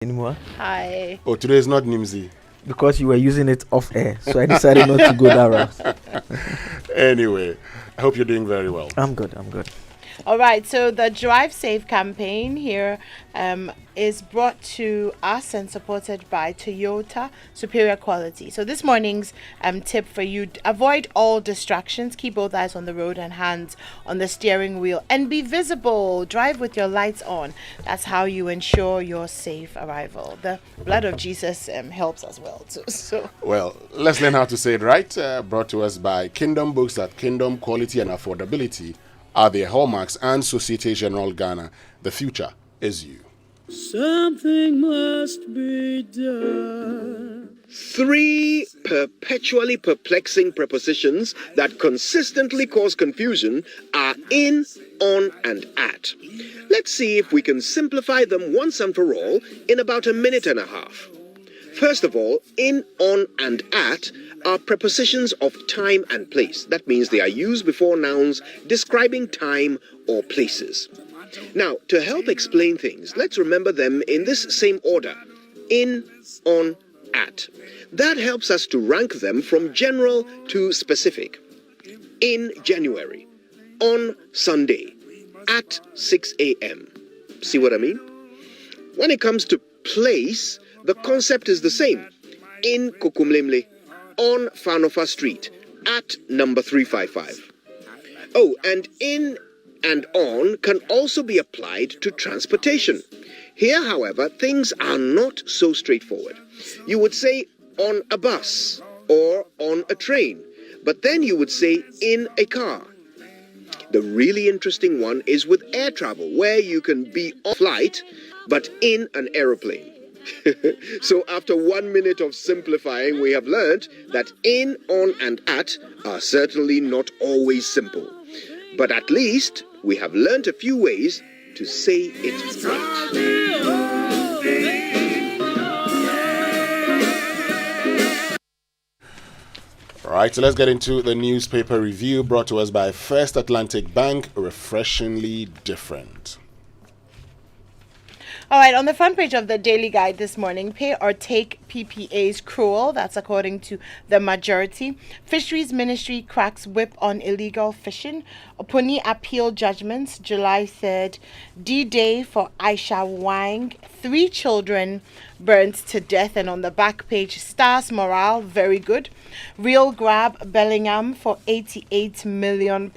Anymore Hi. Oh, today is not Nimsy. because you were using it off air, so I decided not to go that route. Anyway, I hope you're doing very well. I'm good. I'm good. All right. So the Drive Safe campaign here is brought to us and supported by Toyota Superior Quality. So this morning's tip for you: avoid all distractions. Keep both eyes on the road and hands on the steering wheel, and be visible. Drive with your lights on. That's how you ensure your safe arrival. The blood of Jesus helps as well too. So Well, let's learn how to say it right. Brought to us by Kingdom Books at Kingdom Quality and Affordability are their hallmarks, and Societe Generale Ghana. The future is you. Something must be done. 3 perpetually perplexing prepositions that consistently cause confusion are in, on, and at. Let's see if we can simplify them once and for all in about a minute and a half. First of all, in, on, and at are prepositions of time and place. That means they are used before nouns describing time or places. Now, to help explain things, let's remember them in this same order: in, on, at. That helps us to rank them from general to specific. In January, on Sunday, at 6 a.m. See what I mean? When it comes to place, the concept is the same. In Kokumlemle, on Fanofa Street, at number 355. Oh, and in and on can also be applied to transportation. Here, however, things are not so straightforward. You would say on a bus or on a train, but then you would say in a car. The really interesting one is with air travel, where you can be on flight but in an aeroplane. So after 1 minute of simplifying, we have learned that in, on, and at are certainly not always simple. But at least we have learned a few ways to say it right. All right, so let's get into the newspaper review brought to us by First Atlantic Bank, refreshingly different. all right, on the front page of the Daily Guide this morning, pay or take PPAs cruel. That's according to the majority. Fisheries Ministry cracks whip on illegal fishing. Oponi appeal judgments, July 3rd. D-Day for Aisha Wang. 3 children burnt to death. And on the back page, Stars morale, very good. Real grab Bellingham for £88 million.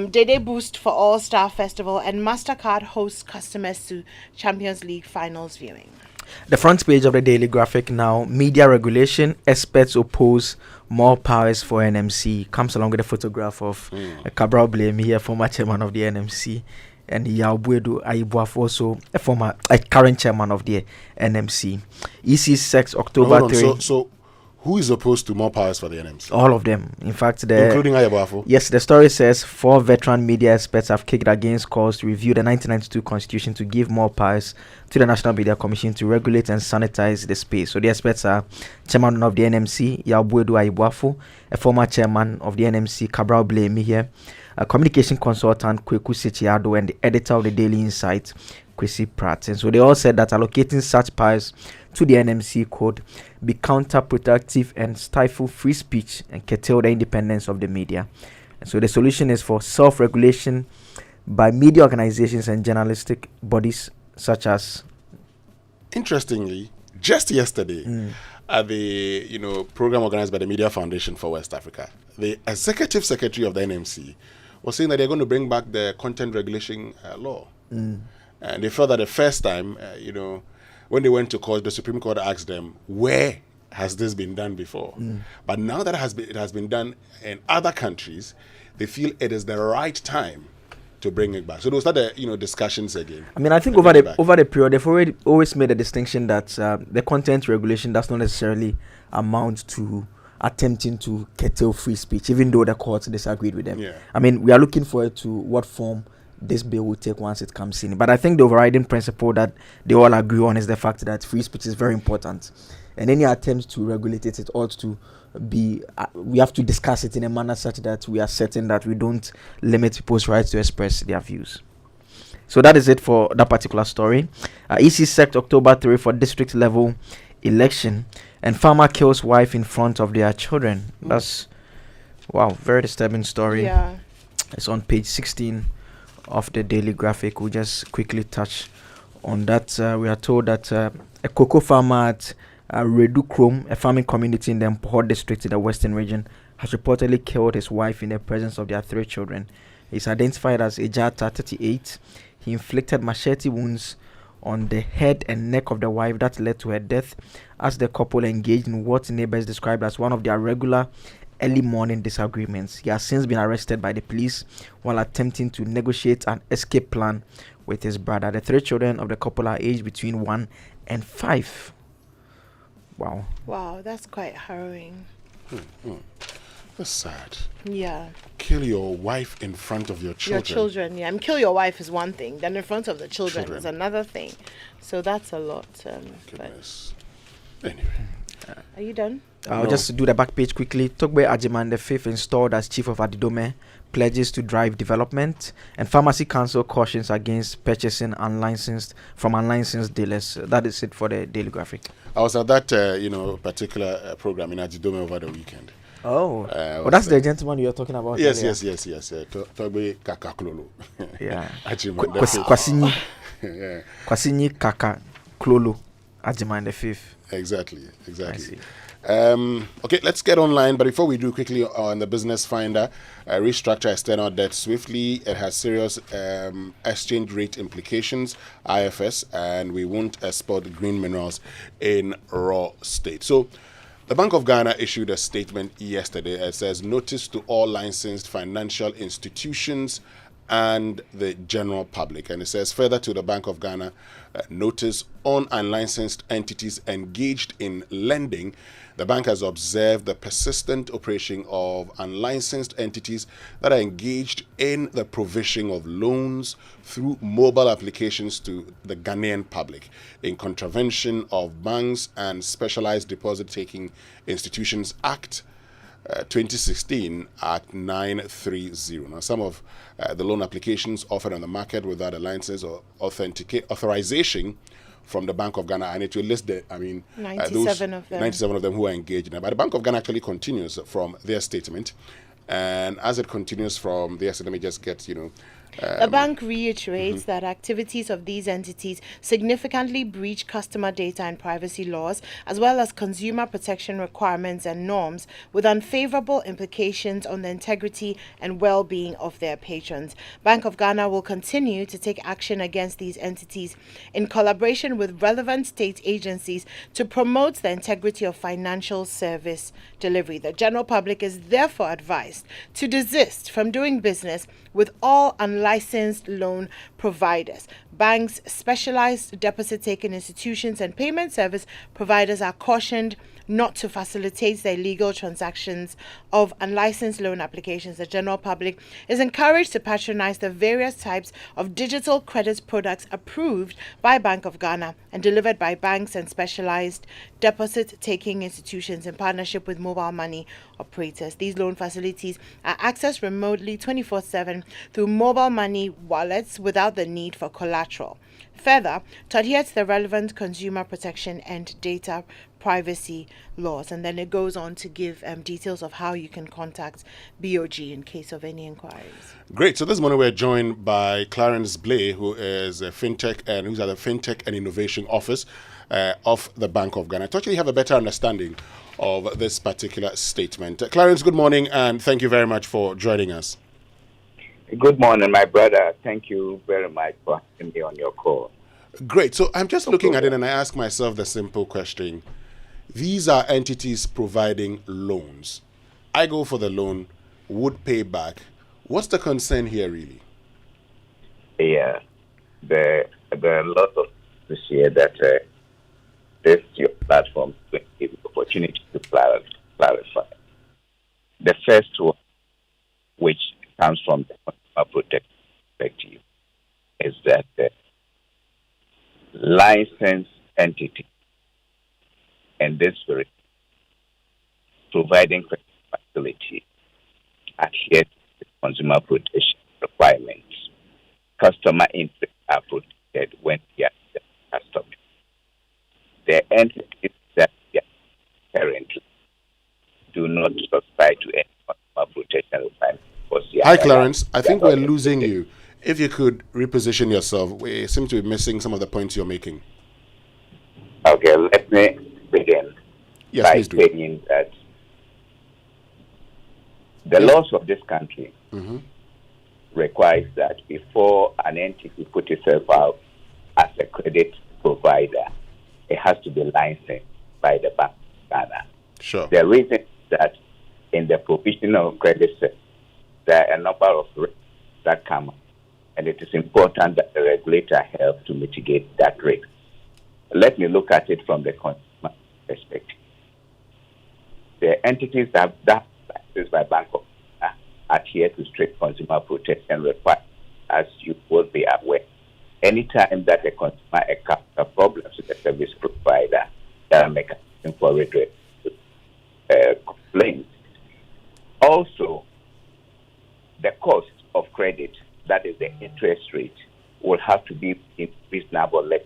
Day boost for All Star Festival, and MasterCard hosts customers to Champions League finals viewing. The front page of the Daily Graphic now: media regulation, experts oppose more powers for NMC. Comes along with a photograph of Cabral Blay here, former chairman of the NMC, and Yabuedu Aibuaf, also a current chairman of the NMC. EC sex October 3. So who is opposed to more powers for the NMC? All of them. In fact, Including Ayabafo? Yes, the story says 4 veteran media experts have kicked against calls to review the 1992 constitution to give more powers to the National Media Commission to regulate and sanitize the space. So the experts are chairman of the NMC, Yabuedu Aibuafo, a former chairman of the NMC, Cabral Blay here, a communication consultant, Kweku Sechiado, and the editor of the Daily Insight, Kwesi Pratt. And so they all said that allocating such powers to the NMC could be counterproductive and stifle free speech and curtail the independence of the media. And so the solution is for self-regulation by media organizations and journalistic bodies such as... Interestingly, just yesterday, at the program organized by the Media Foundation for West Africa, the executive secretary of the NMC was saying that they're going to bring back the content regulation law. And they felt that the first time, when they went to court, the Supreme Court asked them, where has this been done before? But now that it has been done in other countries, they feel it is the right time to bring it back. So they'll start the discussions again. I mean, I think over the period, they've always made a distinction that the content regulation does not necessarily amount to attempting to curtail free speech, even though the courts disagreed with them. Yeah. I mean, we are looking forward to what form this bill will take once it comes in. But I think the overriding principle that they all agree on is the fact that free speech is very important. And any attempt to regulate it ought to be, we have to discuss it in a manner such that we are certain that we don't limit people's rights to express their views. So that is it for that particular story. EC set October 3 for district level election, and farmer kills wife in front of their children. That's wow, very disturbing story. Yeah. It's on page 16 of the Daily Graphic. We'll just quickly touch on that. We are told that a cocoa farmer at Redu Krom, a farming community in the Mpho district in the Western region, has reportedly killed his wife in the presence of their 3 children. He's identified as Ejata, 38. He inflicted machete wounds on the head and neck of the wife that led to her death, as the couple engaged in what neighbors described as one of their regular early morning disagreements. He has since been arrested by the police while attempting to negotiate an escape plan with his brother. The 3 children of the couple are aged between 1 and 5. Wow. Wow, that's quite harrowing. That's sad. Yeah. Kill your wife in front of your children. Your children, yeah. And kill your wife is one thing. Then in front of the children is another thing. So that's a lot. Goodness. Anyway. Are you done? I'll just do the back page quickly. Togbe Ajiman V, installed as chief of Adidome, pledges to drive development, and Pharmacy Council cautions against purchasing from unlicensed dealers. That is it for the Daily Graphic. I was at that particular program in Adidome over the weekend. Oh, that's the gentleman you're talking about. Yes. Togbe Kaka Klolo. Yeah. Ajiman Kwasini Kaka Klolo Ajiman V. Exactly. Okay, let's get online. But before we do, quickly on the Business Finder, restructure external debt swiftly. It has serious exchange rate implications, IFS, and we won't export green minerals in raw state. So the Bank of Ghana issued a statement yesterday. It says, notice to all licensed financial institutions and the general public. And it says, further to the Bank of Ghana, notice on unlicensed entities engaged in lending. The bank has observed the persistent operation of unlicensed entities that are engaged in the provision of loans through mobile applications to the Ghanaian public in contravention of Banks and Specialized Deposit-Taking Institutions Act 2016 Act 930. Now, some of the loan applications offered on the market without a license or authorization from the Bank of Ghana, I need to list 97 of them. 97 of them who are engaged in it. But the Bank of Ghana actually continues from their statement. And as it continues from there, so let me just get, the bank reiterates that activities of these entities significantly breach customer data and privacy laws, as well as consumer protection requirements and norms, with unfavorable implications on the integrity and well-being of their patrons. Bank of Ghana will continue to take action against these entities in collaboration with relevant state agencies to promote the integrity of financial service delivery. The general public is therefore advised to desist from doing business with all unlicensed loan providers. Banks, specialized deposit-taking institutions, and payment service providers are cautioned not to facilitate the illegal transactions of unlicensed loan applications. The general public is encouraged to patronize the various types of digital credit products approved by Bank of Ghana and delivered by banks and specialized deposit-taking institutions in partnership with mobile money operators. These loan facilities are accessed remotely 24/7 through mobile money wallets without the need for collateral. Further, to adhere to the relevant consumer protection and data privacy laws. And then it goes on to give details of how you can contact BOG in case of any inquiries. Great. So this morning we're joined by Clarence Blay, who is a fintech and who's at the Fintech and Innovation Office of the Bank of Ghana, to actually have a better understanding of this particular statement. Clarence, good morning, and thank you very much for joining us. Good morning, my brother. Thank you very much for having me on your call. Great. So I'm just looking at it and I ask myself the simple question. These are entities providing loans. I go for the loan, would pay back. What's the concern here, really? Yeah, there are lots of issues here that this your platform will give you opportunity to clarify. The first one, which comes from the consumer protection perspective, is that the licensed entity and this very providing credit facility adhere to the consumer protection requirements, customer interest are protected when they are in the custody. The entities that they are currently do not subscribe to any consumer protection requirements. Hi, Clarence. I think we're losing you. If you could reposition yourself, we seem to be missing some of the points you're making. Okay, let me begin by saying that the laws of this country requires that before an entity put itself out as a credit provider, it has to be licensed by the Bank of Ghana. Sure. The reason that in the provision of credit, there are a number of risks that come up, and it is important that the regulator helps to mitigate that risk. Let me look at it from the consumer perspective. The entities that licensed by Bank of Ghana adhere to strict consumer protection requirements, as you will be aware. Anytime that a consumer encounters problems with the service provider, there are mechanisms for redress complaints. Also, the cost of credit, that is the interest rate, will have to be in reasonable level.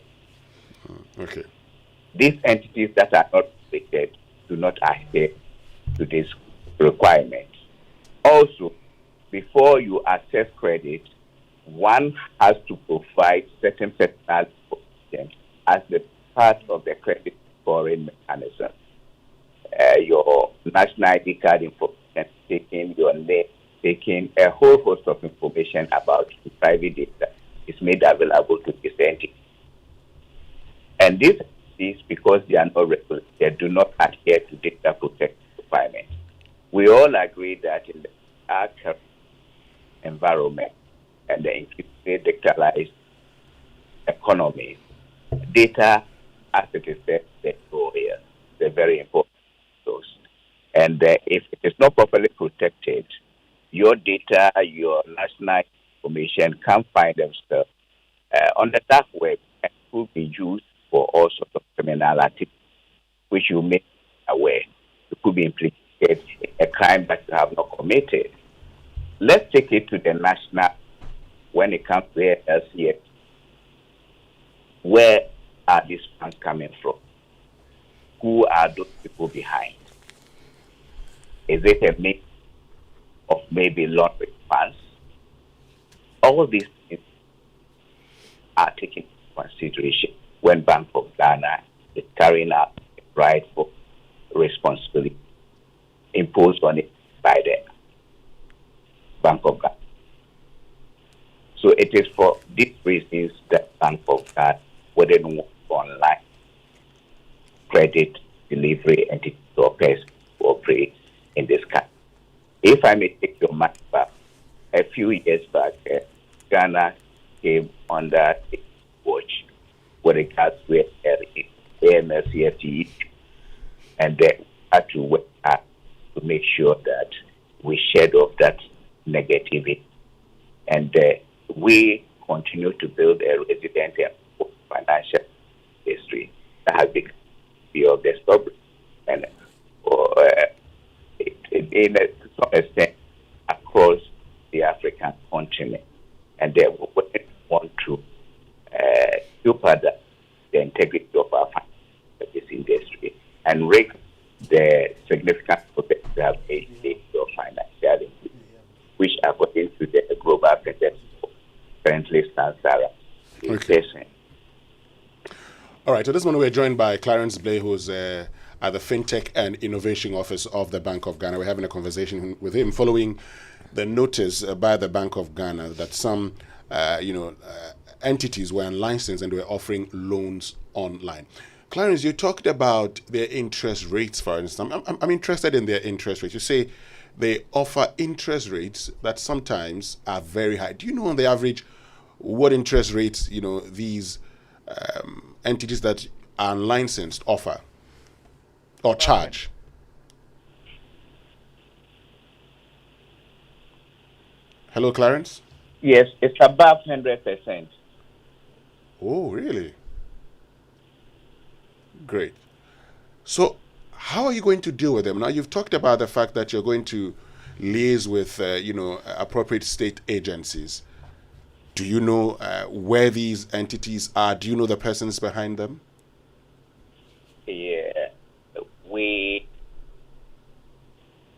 Okay. These entities that are not rated do not adhere to this requirement. Also, before you access credit, one has to provide certain personal information as the part of the credit scoring mechanism. Your national ID card information, taking your name, taking a whole host of information about the private data is made available to this entity. And this is because they are not regulated, they do not adhere to data protection requirements. We all agree that in our current environment and the increasingly digitalized economy, data, as it is said, is a very important source. And if it is not properly protected, your data, your national information can find themselves on the dark web and could be used for all sorts of criminal activity, which you may be aware. You could be implicated in a crime that you have not committed. Let's take it to the national when it comes to LCF. Where are these funds coming from? Who are those people behind? Is it a mix of maybe laundering funds? All these things are taken into consideration when Bank of Ghana is carrying out a rightful responsibility imposed on it by the Bank of Ghana. So it is for these reasons that Bank of Ghana wouldn't want online credit delivery entities or persons to operate in this country. If I may take your mind back, a few years back, Ghana came under watch with regards to AMLCFT, and they had to work hard to make sure that we shed off that negativity. And we continue to build a resilient and financial history that has become of the stubborn and to some extent across the African continent. And they want to further the integrity of our financial industry and rake the significant potential we have in of financial increase, which according to the global context currently stands around 8%. All right, so this morning we're joined by Clarence Blay, who's at the FinTech and Innovation Office of the Bank of Ghana. We're having a conversation with him following the notice by the Bank of Ghana that some, entities were unlicensed and were offering loans online. Clarence, you talked about their interest rates, for instance. I'm interested in their interest rates. You say they offer interest rates that sometimes are very high. Do you know on the average what interest rates, these entities that are unlicensed offer or charge? Hello, Clarence? Yes, it's above 100%. Oh, really? Great. So how are you going to deal with them? Now, you've talked about the fact that you're going to liaise with, appropriate state agencies. Do you know where these entities are? Do you know the persons behind them? Yeah, we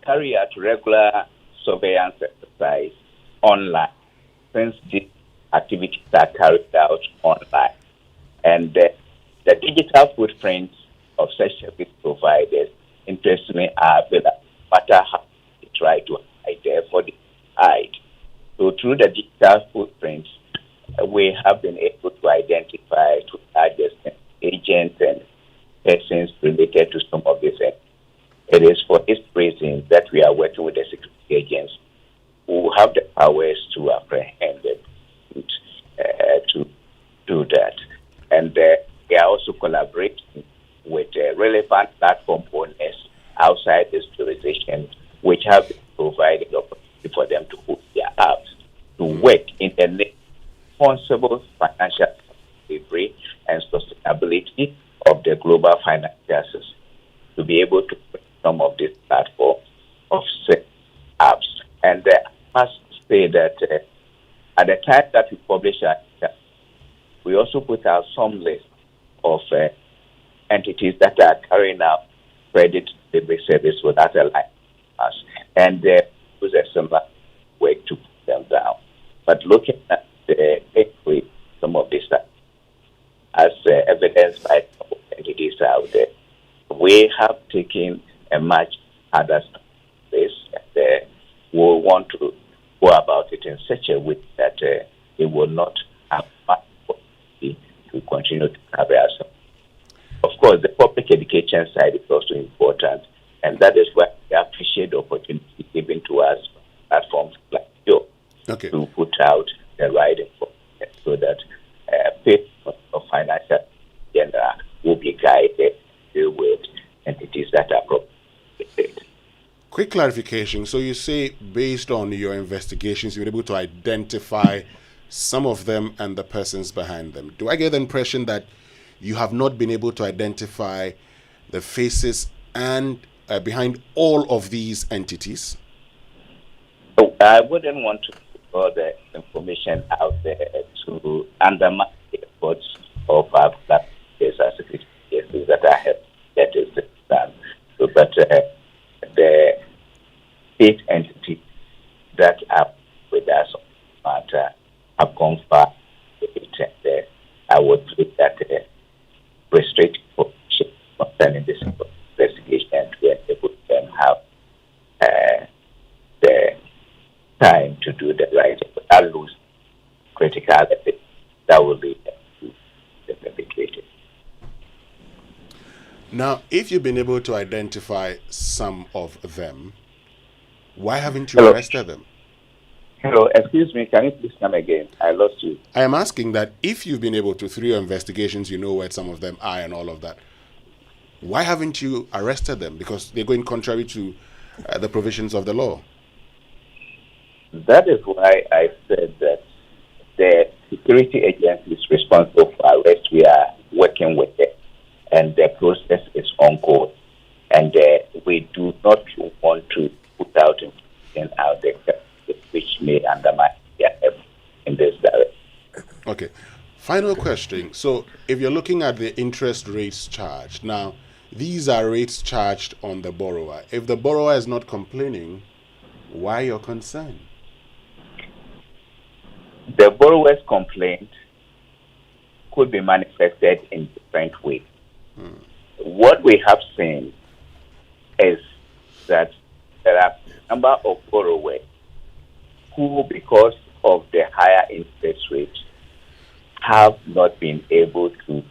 carry out regular surveillance exercise online, since these activities are carried out online. And the digital footprints of such service providers, interestingly, are available, no matter how they try to hide, therefore they hide. So through the digital footprints, we have been able to identify to large extent agents and persons related to some of these. It is for this reason that we are working with the security agents who have the powers to apprehend it, to do that. And we are also collaborating with relevant platform owners outside this jurisdiction, which have been providing opportunity for them to put their apps to work in the responsible financial delivery and sustainability of the global financial system, to be able to put some of these platforms of apps. And I must say that at the time that we publish our we also put out some list of entities that are carrying out credit delivery service without a license, and use a similar way to put them down. But looking at the equity, some of this as evidenced by some of the entities out there, we have taken a much harder place, and we want to go about it in such a way that it will not have much opportunity to continue to carry ourselves. Of course, the public education side is also important, and that is why we appreciate the opportunity given to us platforms like you to put out the right information so that people of financial general will be guided with entities that are appropriate. Quick clarification. So you say based on your investigations, you're able to identify some of them and the persons behind them. Do I get the impression that you have not been able to identify the faces and behind all of these entities? I wouldn't want to put all the information out there to undermine the efforts of our security cases that I have that is done. So, but the state entities that are with us on the matter have gone far with it, and I would say that restricted information concerning this investigation to enable them have the time to do the right thing without losing critical ethics that will be perpetrated. Now, if you've been able to identify some of them, why haven't you arrested them? Hello, excuse me, can you please come again? I lost you. I am asking that if you've been able to, through your investigations, you know where some of them are and all of that, why haven't you arrested them? Because they're going contrary to the provisions of the law. That is why I said that the security agency is responsible for arrest. We are working with them, and the process is ongoing. And we do not want to put out information out there which may undermine their effort in this direction. Okay. Final question. So, if you're looking at the interest rates charged, now, these are rates charged on the borrower. If the borrower is not complaining, why your concern? The borrower's complaint could be manifested in different ways. What we have seen is that there are a number of borrowers who, because of the higher interest rates, have not been able to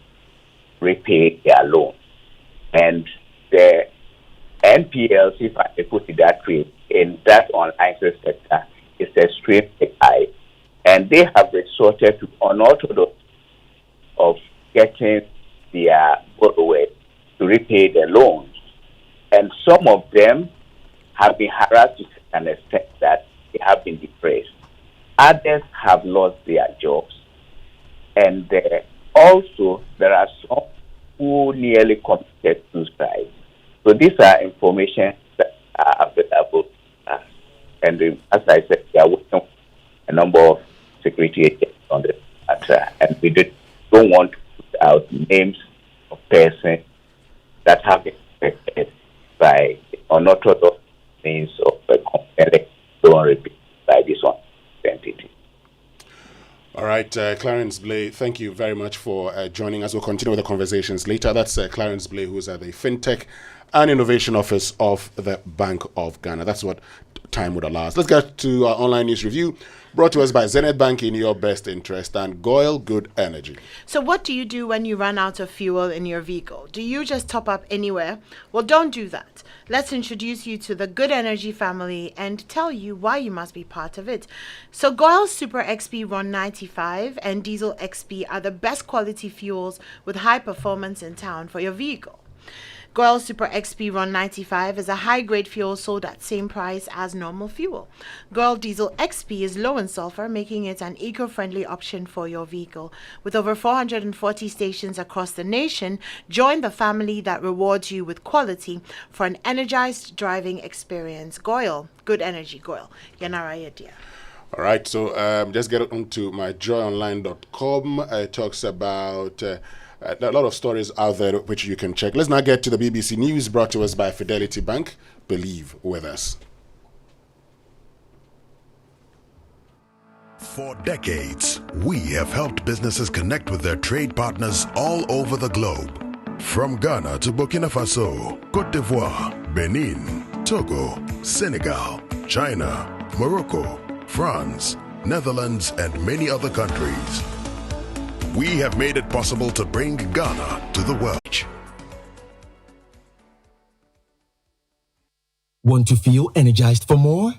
repay their loan. And the NPLs, if I put it that way, in that online sector is extremely high. And they have resorted to unorthodox of getting their borrowers to repay their loans. And some of them have been harassed to an extent that they have been depressed. Others have lost their jobs. And also, there are some who nearly committed suicide. So these are information that are available to us. And as I said, we are working with a number of security agencies on the matter, and we don't want to put out names of persons that have been affected by unorthodox means of don't repeat by this one entity. All right, Clarence Blay, thank you very much for joining us. We'll continue with the conversations later. That's Clarence Blay, who's at the FinTech and Innovation Office of the Bank of Ghana. That's what time would allow us. Let's get to our online news review, brought to us by Zenith Bank in your best interest and Goyle Good Energy. So what do you do when you run out of fuel in your vehicle? Do you just top up anywhere? Well, don't do that. Let's introduce you to the Good Energy family and tell you why you must be part of it. So Goyle Super XP Ron 95 and Diesel XP are the best quality fuels with high performance in town for your vehicle. Goyle Super XP Ron 95 is a high-grade fuel sold at same price as normal fuel. Goyle Diesel XP is low in sulfur, making it an eco-friendly option for your vehicle. With over 440 stations across the nation, join the family that rewards you with quality for an energized driving experience. Goyle, Good Energy, Goyle. Yanara dear. All right, so just get on to myjoyonline.com. It talks about a lot of stories out there which you can check. Let's now get to the BBC News, brought to us by Fidelity Bank. Believe with us. For decades, we have helped businesses connect with their trade partners all over the globe. From Ghana to Burkina Faso, Côte d'Ivoire, Benin, Togo, Senegal, China, Morocco, France, Netherlands, and many other countries. We have made it possible to bring Ghana to the world. Want to feel energized for more?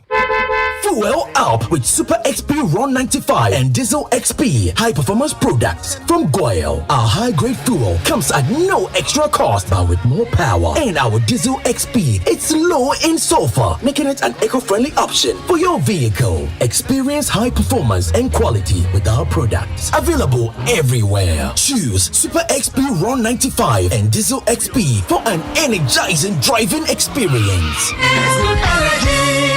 Fuel up with Super XP Ron 95 and Diesel XP high performance products from Goyle. Our high grade fuel comes at no extra cost, but with more power. And our Diesel XP, it's low in sulfur, making it an eco-friendly option for your vehicle. Experience high performance and quality with our products. Available everywhere. Choose Super XP Ron 95 and Diesel XP for an energizing driving experience. Good energy.